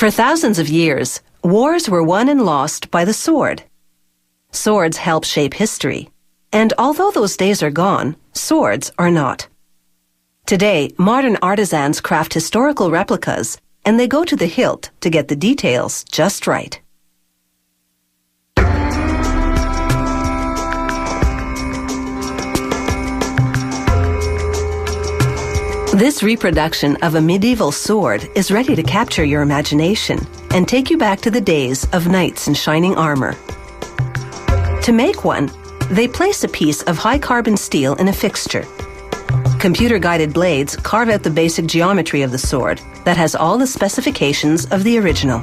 For thousands of years, wars were won and lost by the sword. Swords help shape history, and although those days are gone, swords are not. Today, modern artisans craft historical replicas, and they go to the hilt to get the details just right. This reproduction of a medieval sword is ready to capture your imagination and take you back to the days of knights in shining armor. To make one, they place a piece of high-carbon steel in a fixture. Computer-guided blades carve out the basic geometry of the sword that has all the specifications of the original.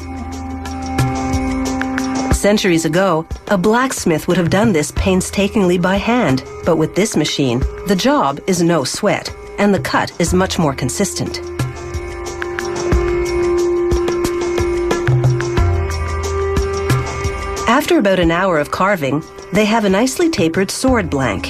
Centuries ago, a blacksmith would have done this painstakingly by hand, but with this machine, the job is no sweat, and the cut is much more consistent. After about an hour of carving, they have a nicely tapered sword blank.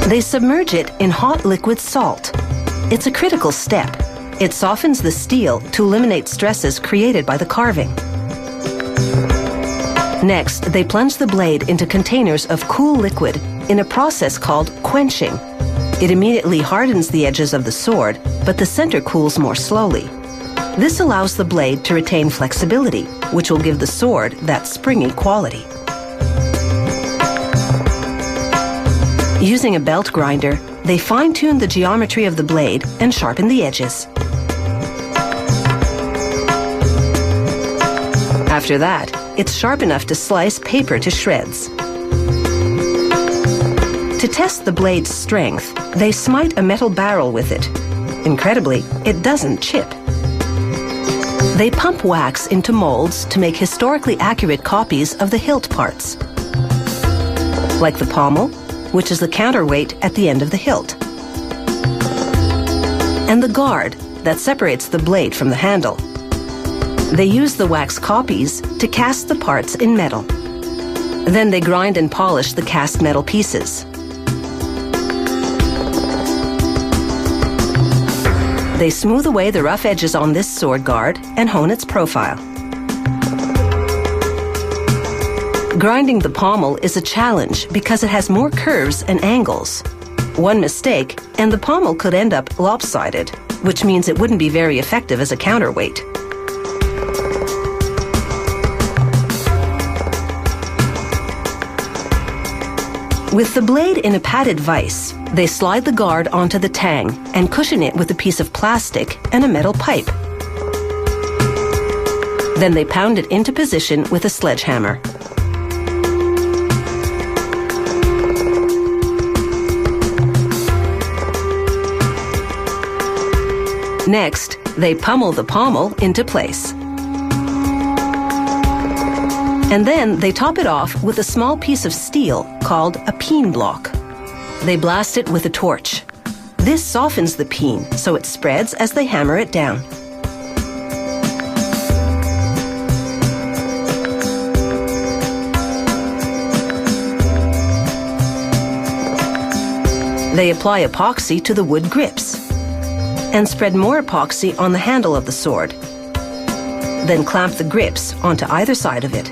They submerge it in hot liquid salt. It's a critical step. It softens the steel to eliminate stresses created by the carving. Next, they plunge the blade into containers of cool liquid in a process called quenching. It immediately hardens the edges of the sword, but the center cools more slowly. This allows the blade to retain flexibility, which will give the sword that springy quality. Using a belt grinder, they fine-tune the geometry of the blade and sharpen the edges. After that, it's sharp enough to slice paper to shreds. To test the blade's strength, they smite a metal barrel with it. Incredibly, it doesn't chip. They pump wax into molds to make historically accurate copies of the hilt parts, like the pommel, which is the counterweight at the end of the hilt, and the guard that separates the blade from the handle. They use the wax copies to cast the parts in metal. Then they grind and polish the cast metal pieces. They smooth away the rough edges on this sword guard and hone its profile. Grinding the pommel is a challenge because it has more curves and angles. One mistake, and the pommel could end up lopsided, which means it wouldn't be very effective as a counterweight. With the blade in a padded vise, they slide the guard onto the tang and cushion it with a piece of plastic and a metal pipe. Then they pound it into position with a sledgehammer. Next, they pummel the pommel into place. And then they top it off with a small piece of steel called a peen block. They blast it with a torch. This softens the peen so it spreads as they hammer it down. They apply epoxy to the wood grips and spread more epoxy on the handle of the sword. Then clamp the grips onto either side of it.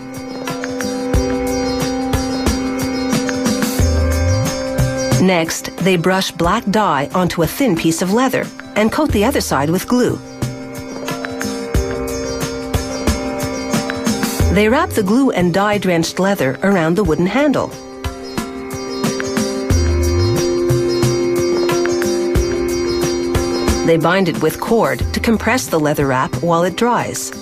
Next, they brush black dye onto a thin piece of leather and coat the other side with glue. They wrap the glue and dye-drenched leather around the wooden handle. They bind it with cord to compress the leather wrap while it dries.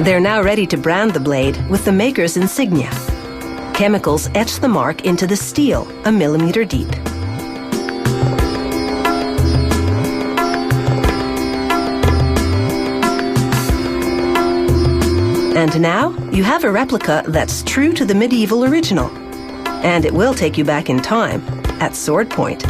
They're now ready to brand the blade with the maker's insignia. Chemicals etch the mark into the steel, a millimeter deep. And now you have a replica that's true to the medieval original. And it will take you back in time at sword point.